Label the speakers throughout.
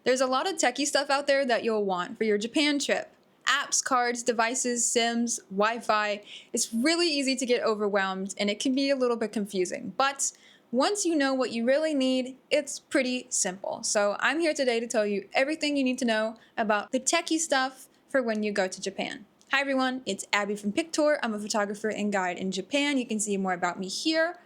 Speaker 1: There's a lot of techie stuff out there that you'll want for your Japan trip. Apps, cards, devices, SIMs, Wi-Fi. It's really easy to get overwhelmed and it can be a little bit confusing. But once you know what you really need, it's pretty simple. So I'm here today to tell you everything you need to know about the techie stuff for when you go to Japan. Hi everyone, it's Abby from Pictour. I'm a photographer and guide in Japan. You can see more about me here.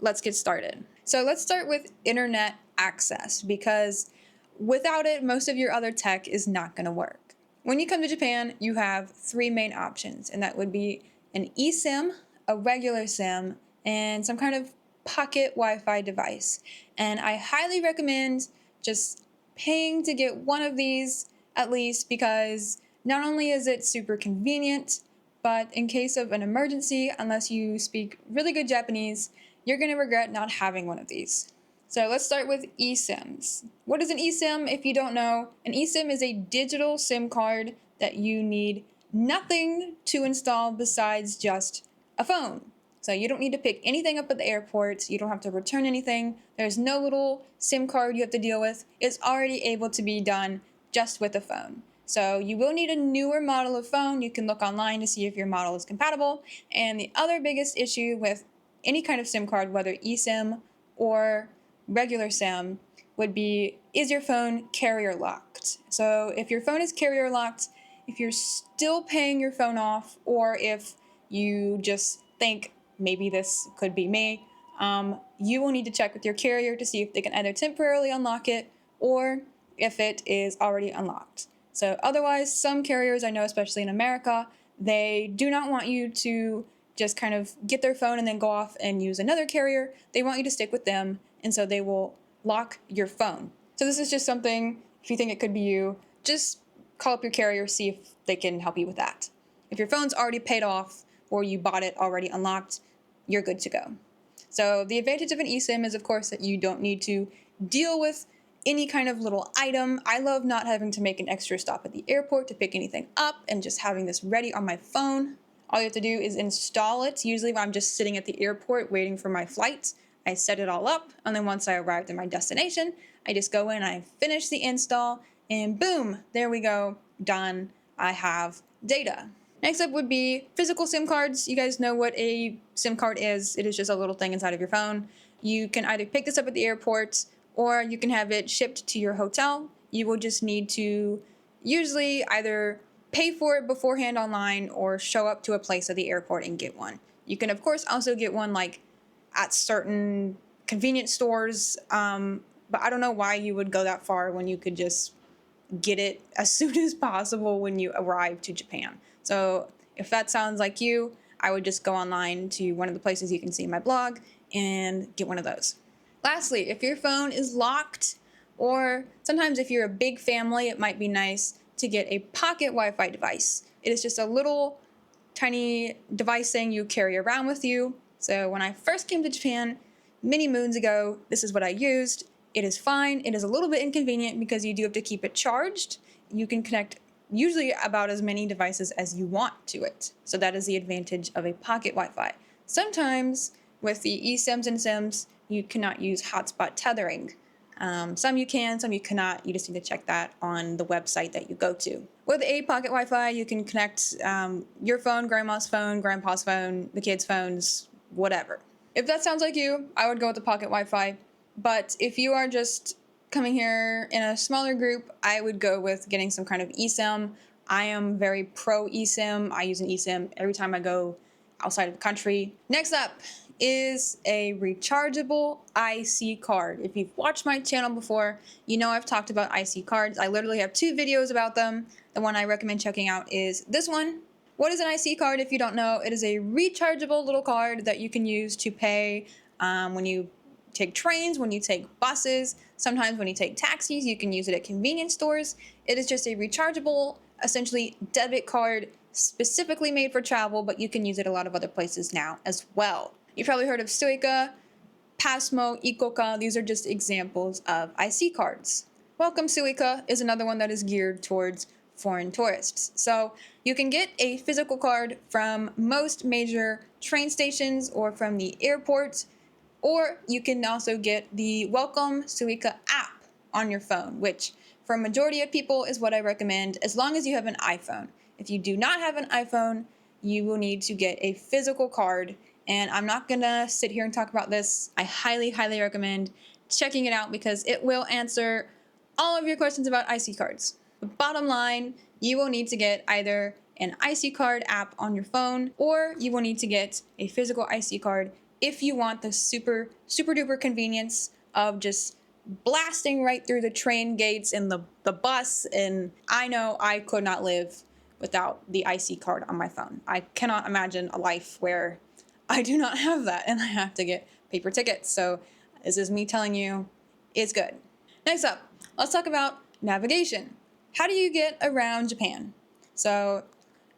Speaker 1: Let's get started. So let's start with internet access, because without it, most of your other tech is not going to work. When you come to Japan, you have three main options, and that would be an eSIM, a regular SIM, and some kind of pocket Wi-Fi device. And I highly recommend just paying to get one of these at least, because not only is it super convenient, but in case of an emergency, unless you speak really good Japanese, you're going to regret not having one of these. So let's start with eSIMs. What is an eSIM? If you don't know, an eSIM is a digital SIM card that you need nothing to install besides just a phone. So you don't need to pick anything up at the airport. You don't have to return anything. There's no little SIM card you have to deal with. It's already able to be done just with a phone. So you will need a newer model of phone. You can look online to see if your model is compatible. And the other biggest issue with any kind of SIM card, whether eSIM or regular SIM, would be, is your phone carrier locked? So if your phone is carrier locked, if you're still paying your phone off, or if you just think maybe this could be me, you will need to check with your carrier to see if they can either temporarily unlock it or if it is already unlocked. So otherwise, some carriers I know, especially in America, they do not want you to just kind of get their phone and then go off and use another carrier. They want you to stick with them, and so they will lock your phone. So this is just something, if you think it could be you, just call up your carrier, see if they can help you with that. If your phone's already paid off or you bought it already unlocked, you're good to go. So the advantage of an eSIM is, of course, that you don't need to deal with any kind of little item. I love not having to make an extra stop at the airport to pick anything up and just having this ready on my phone. All you have to do is install it. Usually when I'm just sitting at the airport waiting for my flight, I set it all up, and then once I arrived at my destination, I just go in, I finish the install, and boom, there we go, done. I have data. Next up would be physical SIM cards. You guys know what a SIM card is. It is just a little thing inside of your phone. You can either pick this up at the airport, or you can have it shipped to your hotel. You will just need to usually either pay for it beforehand online or show up to a place at the airport and get one. You can, of course, also get one like at certain convenience stores, but I don't know why you would go that far when you could just get it as soon as possible when you arrive to Japan. So if that sounds like you, I would just go online to one of the places you can see in my blog and get one of those. Lastly, if your phone is locked, or sometimes if you're a big family, it might be nice to get a pocket Wi-Fi device. It is just a little tiny device thing you carry around with you. So when I first came to Japan many moons ago, this is what I used. It is fine. It is a little bit inconvenient because you do have to keep it charged. You can connect usually about as many devices as you want to it. So that is the advantage of a pocket Wi-Fi. Sometimes with the eSIMs and SIMs, you cannot use hotspot tethering. Some you can, some you cannot. You just need to check that on the website that you go to. With a pocket Wi-Fi, you can connect your phone, grandma's phone, grandpa's phone, the kids' phones, whatever. If that sounds like you, I would go with the pocket Wi-Fi. But if you are just coming here in a smaller group, I would go with getting some kind of eSIM. I am very pro eSIM. I use an eSIM every time I go outside of the country. Next up is a rechargeable IC card. If you've watched my channel before, you know I've talked about IC cards. I literally have 2 videos about them. The one I recommend checking out is this one. What is an IC card? If you don't know, it is a rechargeable little card that you can use to pay when you take trains, when you take buses, sometimes when you take taxis. You can use it at convenience stores. It is just a rechargeable, essentially debit card specifically made for travel, but you can use it a lot of other places now as well. You've probably heard of Suica, Pasmo, Ikoka. These are just examples of IC cards. Welcome Suica is another one that is geared towards foreign tourists. So you can get a physical card from most major train stations or from the airport, or you can also get the Welcome Suica app on your phone, which for a majority of people is what I recommend, as long as you have an iPhone. If you do not have an iPhone, you will need to get a physical card. And I'm not gonna sit here and talk about this. I highly, highly recommend checking it out because it will answer all of your questions about IC cards. But bottom line, you will need to get either an IC card app on your phone, or you will need to get a physical IC card if you want the super duper convenience of just blasting right through the train gates and the bus. And I know I could not live without the IC card on my phone. I cannot imagine a life where I do not have that and I have to get paper tickets. So this is me telling you it's good. Next up, let's talk about navigation. How do you get around Japan? So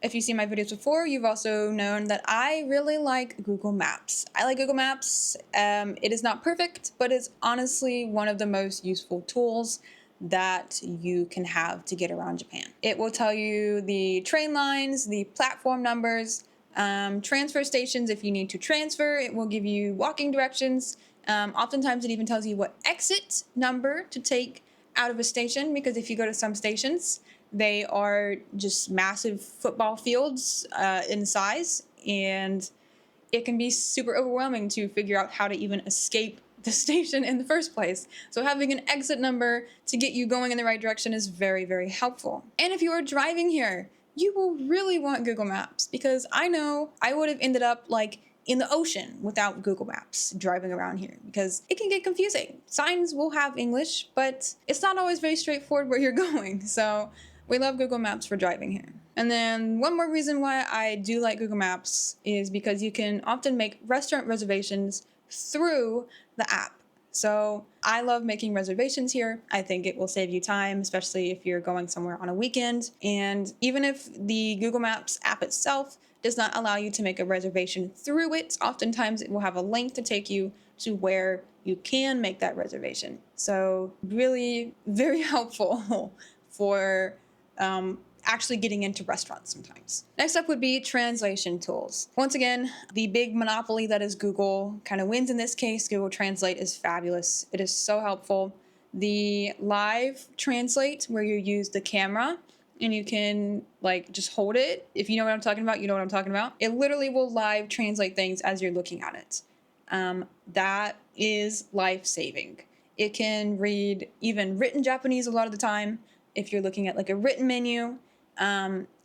Speaker 1: if you've seen my videos before, you've also known that I really like Google Maps. I like Google Maps. It is not perfect, but it's honestly one of the most useful tools that you can have to get around Japan. It will tell you the train lines, the platform numbers, transfer stations if you need to transfer. It will give you walking directions. Oftentimes it even tells you what exit number to take out of a station, because if you go to some stations, they are just massive football fields in size, and it can be super overwhelming to figure out how to even escape the station in the first place. So having an exit number to get you going in the right direction is very, very helpful. And if you are driving here, you will really want Google Maps, because I know I would have ended up like in the ocean without Google Maps driving around here, because it can get confusing. Signs will have English, but it's not always very straightforward where you're going. So we love Google Maps for driving here. And then one more reason why I do like Google Maps is because you can often make restaurant reservations through the app. So I love making reservations here. I think it will save you time, especially if you're going somewhere on a weekend. And even if the Google Maps app itself does not allow you to make a reservation through it, oftentimes it will have a link to take you to where you can make that reservation. So really very helpful for actually getting into restaurants sometimes. Next up would be translation tools. Once again, the big monopoly that is Google kind of wins in this case. Google Translate is fabulous. It is so helpful. The live translate, where you use the camera and you can like just hold it. If you know what I'm talking about, you know what I'm talking about. It literally will live translate things as you're looking at it. That is life-saving. It can read even written Japanese a lot of the time. If you're looking at like a written menu,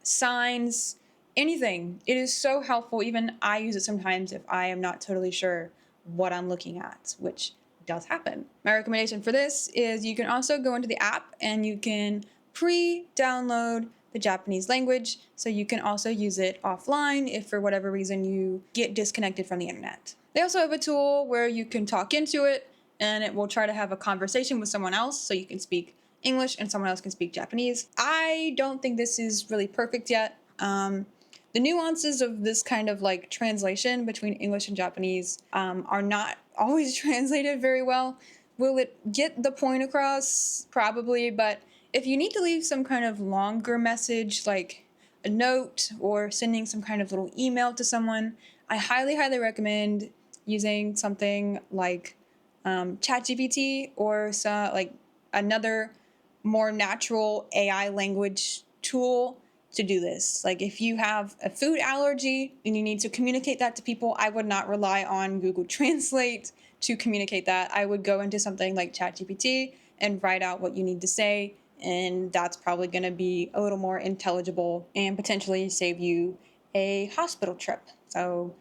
Speaker 1: signs, anything. It is so helpful. Even I use it sometimes if I am not totally sure what I'm looking at, which does happen. My recommendation for this is you can also go into the app and you can pre-download the Japanese language, so you can also use it offline if for whatever reason you get disconnected from the internet. They also have a tool where you can talk into it and it will try to have a conversation with someone else, so you can speak English and someone else can speak Japanese. I don't think this is really perfect yet. The nuances of this kind of like translation between English and Japanese are not always translated very well. Will it get the point across? Probably, but if you need to leave some kind of longer message, like a note or sending some kind of little email to someone, I highly, highly recommend using something like ChatGPT or like another more natural AI language tool to do this. Like if you have a food allergy and you need to communicate that to people, I would not rely on Google Translate to communicate that. I would go into something like ChatGPT and write out what you need to say, and that's probably going to be a little more intelligible and potentially save you a hospital trip. So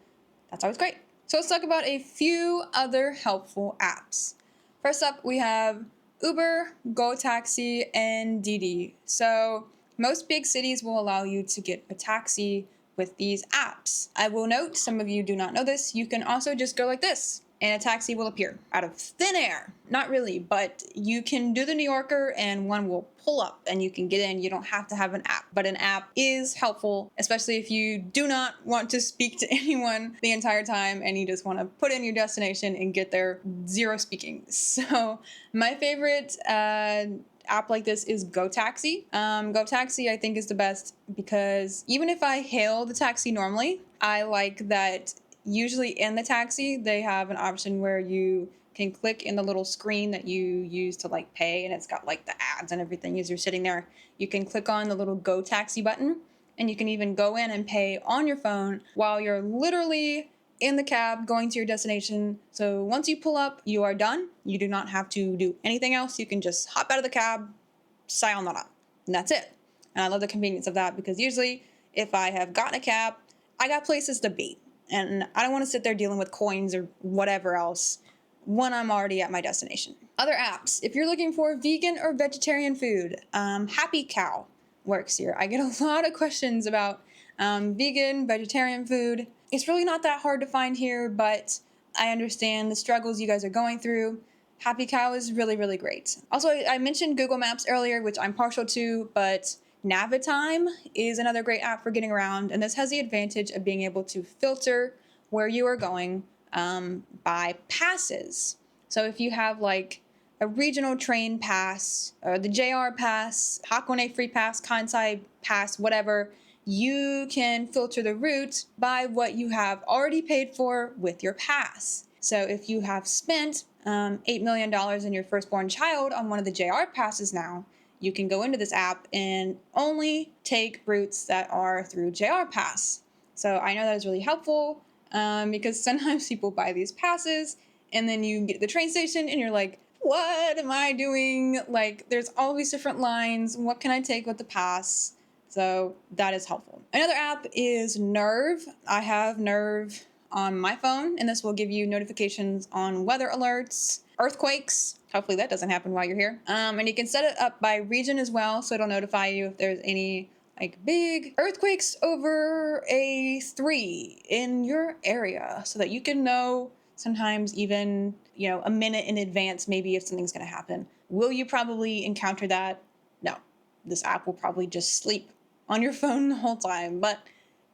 Speaker 1: that's always great. So let's talk about a few other helpful apps. First up, we have Uber, GoTaxi, and Didi. So most big cities will allow you to get a taxi with these apps. I will note, some of you do not know this, you can also just go like this and a taxi will appear out of thin air. Not really, but you can do the New Yorker and one will pull up and you can get in. You don't have to have an app, but an app is helpful, especially if you do not want to speak to anyone the entire time and you just want to put in your destination and get there, zero speaking. So my favorite app like this is GoTaxi. GoTaxi I think is the best because even if I hail the taxi normally, I like that usually in the taxi they have an option where you can click in the little screen that you use to like pay, and it's got like the ads and everything as you're sitting there. You can click on the little Go Taxi button, and you can even go in and pay on your phone while you're literally in the cab going to your destination. So once you pull up, you are done. You do not have to do anything else. You can just hop out of the cab, sayonara, and that's it. And I love the convenience of that, because usually if I have gotten a cab, I got places to be, and I don't want to sit there dealing with coins or whatever else when I'm already at my destination. Other apps, if you're looking for vegan or vegetarian food, Happy Cow works here. I get a lot of questions about vegan, vegetarian food. It's really not that hard to find here, but I understand the struggles you guys are going through. Happy Cow is really, really great. Also, I mentioned Google Maps earlier, which I'm partial to, but Navitime is another great app for getting around, and this has the advantage of being able to filter where you are going by passes. So if you have like a regional train pass, or the JR pass, Hakone Free Pass, Kansai Pass, whatever, you can filter the route by what you have already paid for with your pass. So if you have spent $8 million in your firstborn child on one of the JR passes now, you can go into this app and only take routes that are through JR Pass. So I know that is really helpful because sometimes people buy these passes and then you get to the train station and you're like, what am I doing? Like, there's all these different lines. What can I take with the pass? So that is helpful. Another app is Nerve. I have Nerve on my phone, and this will give you notifications on weather alerts, earthquakes. Hopefully that doesn't happen while you're here. And you can set it up by region as well, so it'll notify you if there's any like big earthquakes over a 3 in your area, so that you can know sometimes even, you know, a minute in advance maybe if something's going to happen. Will you probably encounter that? No. This app will probably just sleep on your phone the whole time, but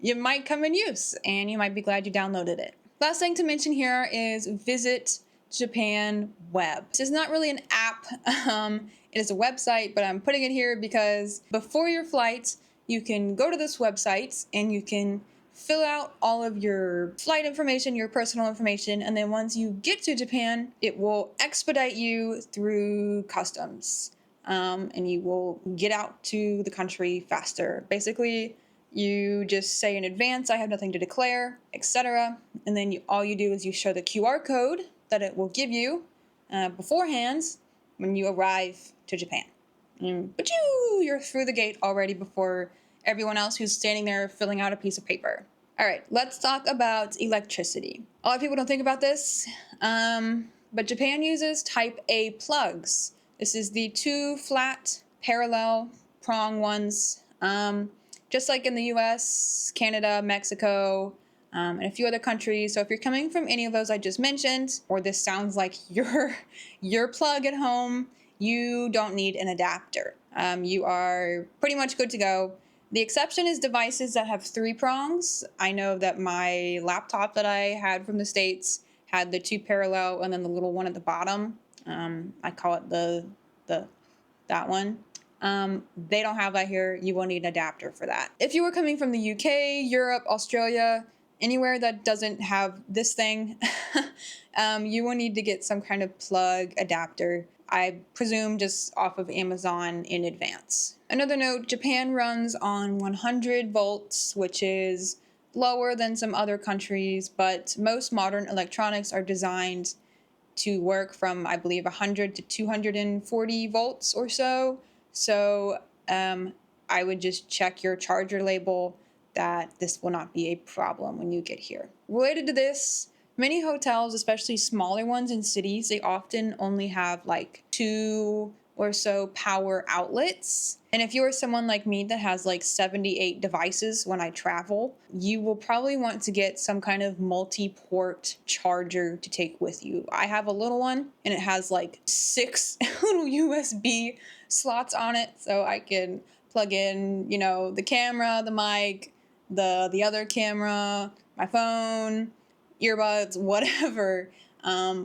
Speaker 1: you might come in use and you might be glad you downloaded it. Last thing to mention here is Visit Japan Web. This is not really an app, it is a website, but I'm putting it here because before your flight, you can go to this website and you can fill out all of your flight information, your personal information, and then once you get to Japan, it will expedite you through customs. And you will get out to the country faster. Basically, you just say in advance, I have nothing to declare, etc. And then all you do is you show the QR code that it will give you beforehand when you arrive to Japan. But you're through the gate already before everyone else who's standing there filling out a piece of paper. All right, let's talk about electricity. A lot of people don't think about this, but Japan uses type A plugs. This is the 2 flat parallel prong ones, just like in the US, Canada, Mexico, and a few other countries. So if you're coming from any of those I just mentioned, or this sounds like your plug at home, you don't need an adapter. You are pretty much good to go. The exception is devices that have 3 prongs. I know that my laptop that I had from the States had the 2 parallel and then the little one at the bottom. I call it that one. They don't have that here. You will need an adapter for that. If you were coming from the UK, Europe, Australia, anywhere that doesn't have this thing, you will need to get some kind of plug adapter. I presume just off of Amazon in advance. Another note, Japan runs on 100 volts, which is lower than some other countries, but most modern electronics are designed to work from, I believe, 100 to 240 volts or so. So I would just check your charger label that this will not be a problem when you get here. Related to this, many hotels, especially smaller ones in cities, they often only have like 2 or so power outlets. And if you are someone like me that has like 78 devices when I travel, you will probably want to get some kind of multi-port charger to take with you. I have a little one and it has like 6 little USB slots on it, so I can plug in, you know, the camera, the mic, the other camera, my phone, earbuds, whatever,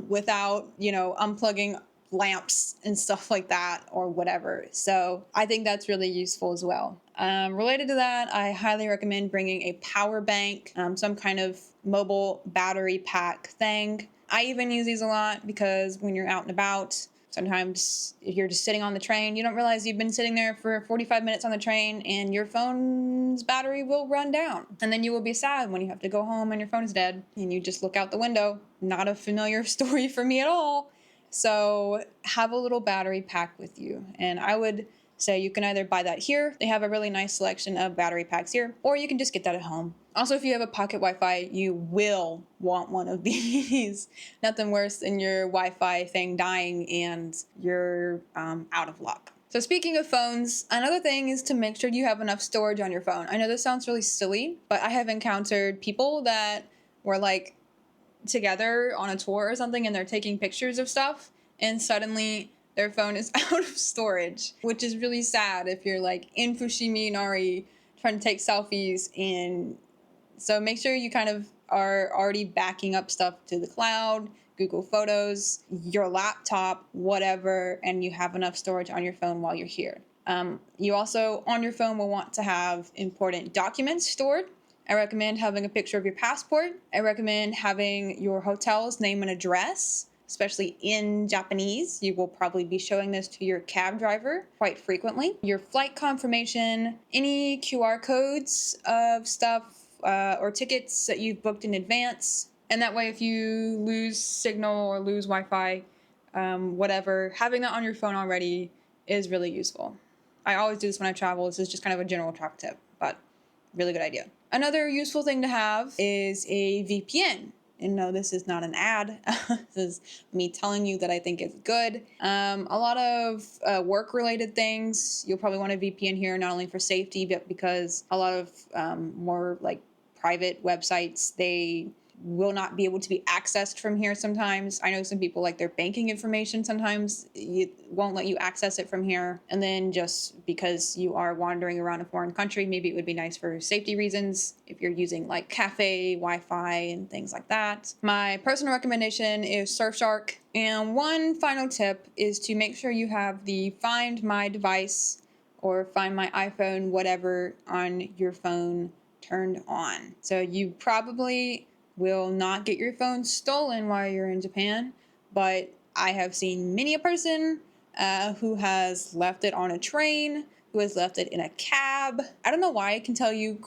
Speaker 1: without, you know, unplugging lamps and stuff like that or whatever. So I think that's really useful as well. Related to that, I highly recommend bringing a power bank, some kind of mobile battery pack thing. I even use these a lot because when you're out and about, sometimes if you're just sitting on the train, you don't realize you've been sitting there for 45 minutes on the train and your phone's battery will run down. And then you will be sad when you have to go home and your phone is dead and you just look out the window. Not a familiar story for me at all. So have a little battery pack with you. And I would say you can either buy that here. They have a really nice selection of battery packs here, or you can just get that at home. Also, if you have a pocket Wi-Fi, you will want one of these. Nothing worse than your Wi-Fi thing dying and you're out of luck. So speaking of phones, another thing is to make sure you have enough storage on your phone. I know this sounds really silly, but I have encountered people that were like together on a tour or something and they're taking pictures of stuff and suddenly their phone is out of storage, which is really sad if you're like in Fushimi Inari trying to take selfies. And so make sure you kind of are already backing up stuff to the cloud, Google Photos, your laptop, whatever, and you have enough storage on your phone while you're here. You also on your phone will want to have important documents stored. I recommend having a picture of your passport. I recommend having your hotel's name and address, especially in Japanese. You will probably be showing this to your cab driver quite frequently. Your flight confirmation, any QR codes of stuff or tickets that you've booked in advance. And that way, if you lose signal or lose Wi-Fi, whatever, having that on your phone already is really useful. I always do this when I travel. This is just kind of a general travel tip, but really good idea. Another useful thing to have is a VPN. And no, this is not an ad. This is me telling you that I think it's good. A lot of work-related things, you'll probably want a VPN here, not only for safety, but because a lot of more like private websites, they will not be able to be accessed from here sometimes. I know some people like their banking information sometimes it won't let you access it from here. And then just because you are wandering around a foreign country, maybe it would be nice for safety reasons if you're using like cafe, Wi-Fi, and things like that. My personal recommendation is Surfshark. And one final tip is to make sure you have the Find My Device or Find My iPhone, whatever, on your phone turned on. So you probably will not get your phone stolen while you're in Japan, but I have seen many a person who has left it on a train, who has left it in a cab. I don't know why. I can tell you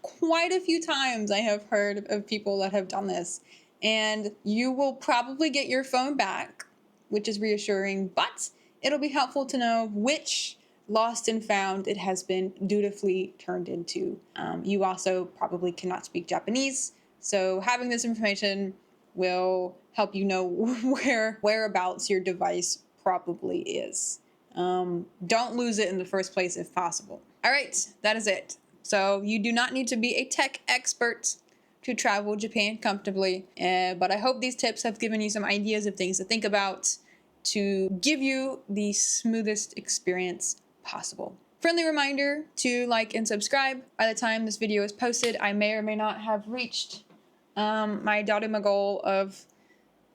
Speaker 1: quite a few times I have heard of people that have done this, and you will probably get your phone back, which is reassuring, but it'll be helpful to know which lost and found it has been dutifully turned into. You also probably cannot speak Japanese, so having this information will help you know whereabouts your device probably is. Don't lose it in the first place if possible. All right, that is it. So you do not need to be a tech expert to travel Japan comfortably, but I hope these tips have given you some ideas of things to think about to give you the smoothest experience possible. Friendly reminder to like and subscribe. By the time this video is posted, I may or may not have reached my Daruma goal of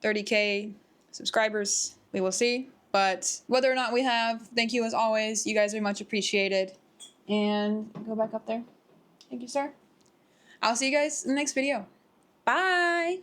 Speaker 1: 30K subscribers. We will see. But whether or not we have, thank you as always. You guys are much appreciated. And go back up there. Thank you, sir. I'll see you guys in the next video. Bye!